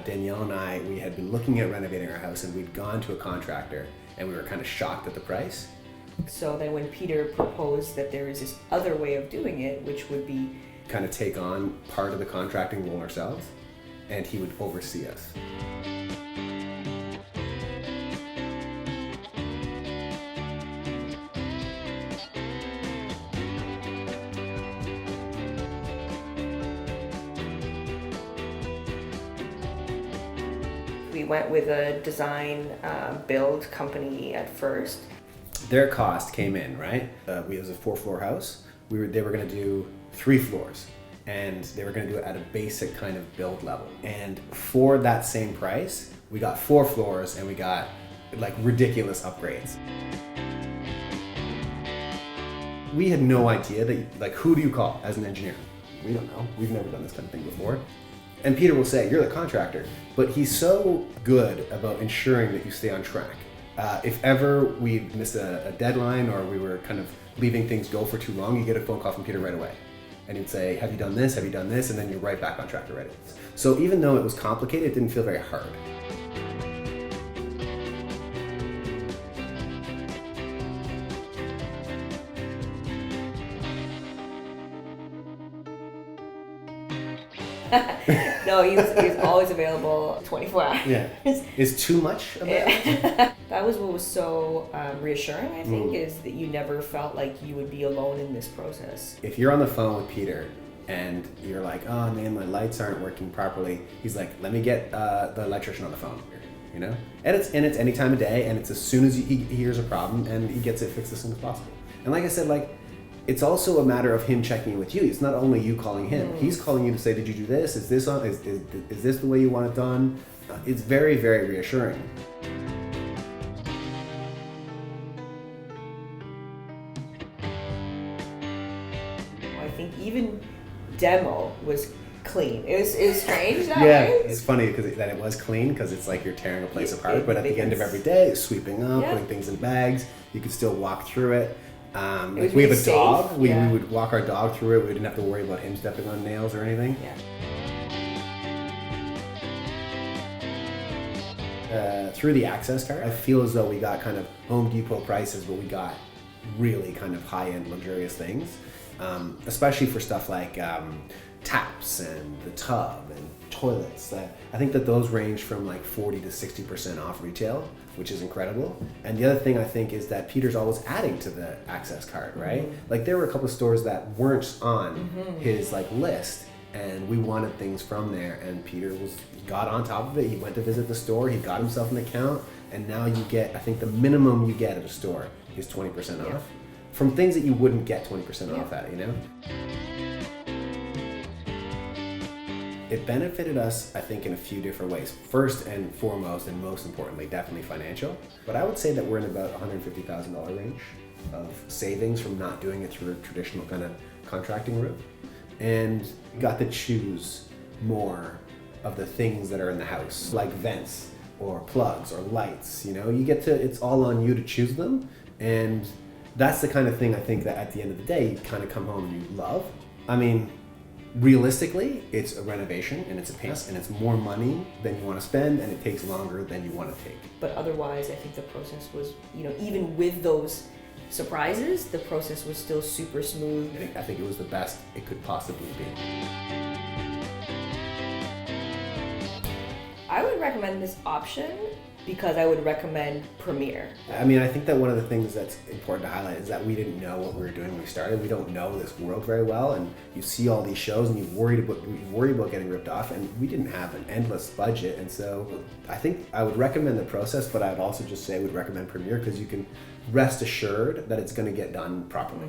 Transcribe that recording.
Danielle and I, we had been looking at renovating our house, and we'd gone to a contractor, and we were kind of shocked at the price. So then when Peter proposed that there is this other way of doing it, which would be kind of take on part of the contracting role ourselves, and he would oversee us. we went with a design build company at first. Their cost came in, right? It was a 4-floor house. They were going to do 3 floors, and they were going to do it at a basic kind of build level. And for that same price, we got 4 floors, and we got like ridiculous upgrades. We had no idea that, like, who do you call as an engineer? We don't know. We've never done this kind of thing before. And Peter will say, you're the contractor, but he's so good about ensuring that you stay on track. If ever we missed a deadline or we were kind of leaving things go for too long, you get a phone call from Peter right away. And he'd say, have you done this? Have you done this? And then you're right back on track already. So even though it was complicated, it didn't feel very hard. No, he's always available 24 hours. Yeah. Is too much of it? Yeah. That was what was so reassuring, I think, is that you never felt like you would be alone in this process. If you're on the phone with Peter and you're like, oh man, my lights aren't working properly, he's like, let me get the electrician on the phone, you know? And it's any time of day, and it's as soon as he hears a problem, and he gets it fixed as soon as possible. And like I said, like, it's also a matter of him checking in with you. It's not only you calling him. He's calling you to say, did you do this? Is this on? Is this the way you want it done? It's very, very reassuring. I think even demo was clean. It was strange that Yeah, way. it's funny that it was clean, because it's like you're tearing a place apart, but at the end of every day, it's sweeping up, putting things in bags. You could still walk through it. Like we have a dog. We would walk our dog through it. We didn't have to worry about him stepping on nails or anything. Through the access card, I feel as though we got kind of Home Depot prices, but we got really kind of high-end luxurious things, especially for stuff like taps and the tub and toilets. I think that those range from like 40 to 60% off retail, which is incredible. And the other thing I think is that Peter's always adding to the access card, right? Like there were a couple of stores that weren't on his like list, and we wanted things from there, and Peter got on top of it. He went to visit the store, he got himself an account, and now you get, I think the minimum you get at a store is 20% off from things that you wouldn't get 20% off at, you know? It benefited us, I think, in a few different ways. First and foremost, and most importantly, definitely financial. But I would say that we're in about $150,000 range of savings from not doing it through a traditional kind of contracting route. And got to choose more of the things that are in the house, like vents or plugs or lights. You know, you get to, it's all on you to choose them. And that's the kind of thing I think that at the end of the day, you kind of come home and you love. I mean, realistically, it's a renovation and it's a pain, and it's more money than you want to spend, and it takes longer than you want to take. But otherwise, I think the process was, you know, even with those surprises, the process was still super smooth. I think it was the best it could possibly be. I would recommend this option because I would recommend Premiere. I mean, I think that one of the things that's important to highlight is that we didn't know what we were doing when we started. We don't know this world very well, and you see all these shows and you worry about getting ripped off, and we didn't have an endless budget. And so I think I would recommend the process, but I'd also just say I would recommend Premiere because you can rest assured that it's going to get done properly.